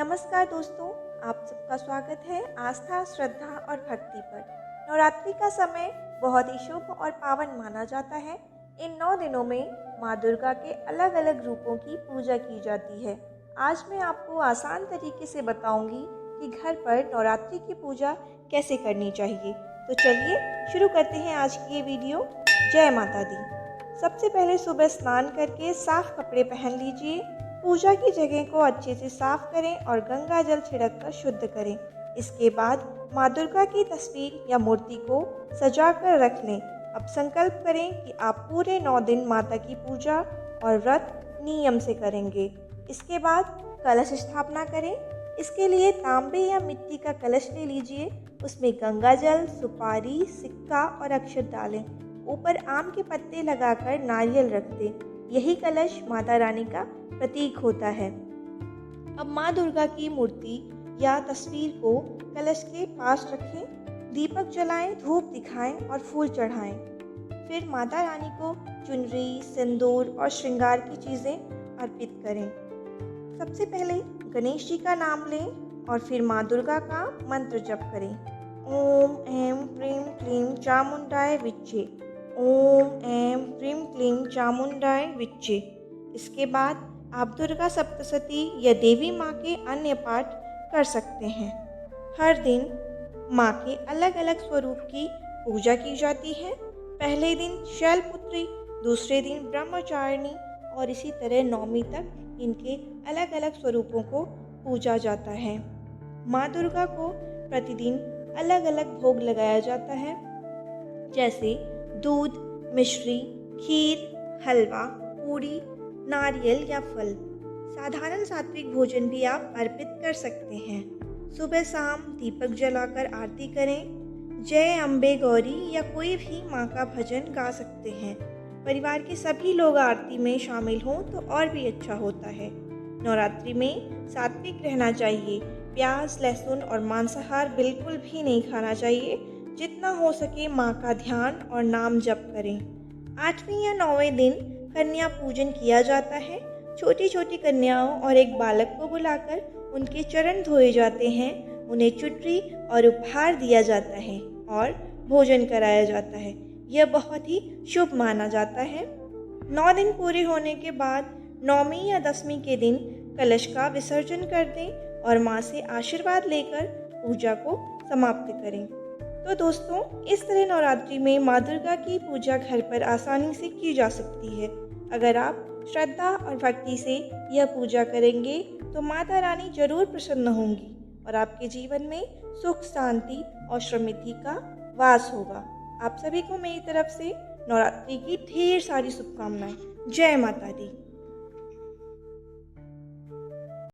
नमस्कार दोस्तों, आप सबका स्वागत है आस्था, श्रद्धा और भक्ति पर। नवरात्रि का समय बहुत ही शुभ और पावन माना जाता है। इन 9 दिनों में माँ दुर्गा के अलग अलग रूपों की पूजा की जाती है। आज मैं आपको आसान तरीके से बताऊंगी कि घर पर नवरात्रि की पूजा कैसे करनी चाहिए। तो चलिए शुरू करते हैं आज की ये वीडियो। जय माता दी। सबसे पहले सुबह स्नान करके साफ कपड़े पहन लीजिए। पूजा की जगह को अच्छे से साफ करें और गंगा जल छिड़क कर शुद्ध करें। इसके बाद माँ दुर्गा की तस्वीर या मूर्ति को सजा कर रख लें। अब संकल्प करें कि आप पूरे 9 दिन माता की पूजा और व्रत नियम से करेंगे। इसके बाद कलश स्थापना करें। इसके लिए तांबे या मिट्टी का कलश ले लीजिए। उसमें गंगा जल, सुपारी, सिक्का और अक्षत डालें। ऊपर आम के पत्ते लगाकर नारियल रख दें। यही कलश माता रानी का प्रतीक होता है। अब माँ दुर्गा की मूर्ति या तस्वीर को कलश के पास रखें। दीपक जलाएं, धूप दिखाएं और फूल चढ़ाएं। फिर माता रानी को चुनरी, सिंदूर और श्रृंगार की चीज़ें अर्पित करें। सबसे पहले गणेश जी का नाम लें और फिर माँ दुर्गा का मंत्र जप करें। ओम ऐं प्रीं क्लीं चामुंडाय विच्चे। ओम ऐं प्रीं क्लीं चामुंडाय विच्चे। इसके बाद आप दुर्गा सप्तशती या देवी माँ के अन्य पाठ कर सकते हैं। हर दिन माँ के अलग अलग स्वरूप की पूजा की जाती है। पहले दिन शैलपुत्री, दूसरे दिन ब्रह्मचारिणी और इसी तरह नौमी तक इनके अलग अलग स्वरूपों को पूजा जाता है। माँ दुर्गा को प्रतिदिन अलग अलग भोग लगाया जाता है, जैसे दूध, मिश्री, खीर, हलवा, पूड़ी, नारियल या फल। साधारण सात्विक भोजन भी आप अर्पित कर सकते हैं। सुबह शाम दीपक जलाकर आरती करें। जय अम्बे गौरी या कोई भी माँ का भजन गा सकते हैं। परिवार के सभी लोग आरती में शामिल हों तो और भी अच्छा होता है। नवरात्रि में सात्विक रहना चाहिए। प्याज, लहसुन और मांसाहार बिल्कुल भी नहीं खाना चाहिए। जितना हो सके माँ का ध्यान और नाम जप करें। 8वें या 9वें दिन कन्या पूजन किया जाता है। छोटी छोटी कन्याओं और एक बालक को बुलाकर उनके चरण धोए जाते हैं। उन्हें चुनरी और उपहार दिया जाता है और भोजन कराया जाता है। यह बहुत ही शुभ माना जाता है। 9 दिन पूरे होने के बाद 9वीं या 10वीं के दिन कलश का विसर्जन कर दें और माँ से आशीर्वाद लेकर पूजा को समाप्त करें। तो दोस्तों, इस तरह नवरात्रि में माँ दुर्गा की पूजा घर पर आसानी से की जा सकती है। अगर आप श्रद्धा और भक्ति से यह पूजा करेंगे तो माता रानी जरूर प्रसन्न होंगी और आपके जीवन में सुख, शांति और समृद्धि का वास होगा। आप सभी को मेरी तरफ से नवरात्रि की ढेर सारी शुभकामनाएं। जय माता दी।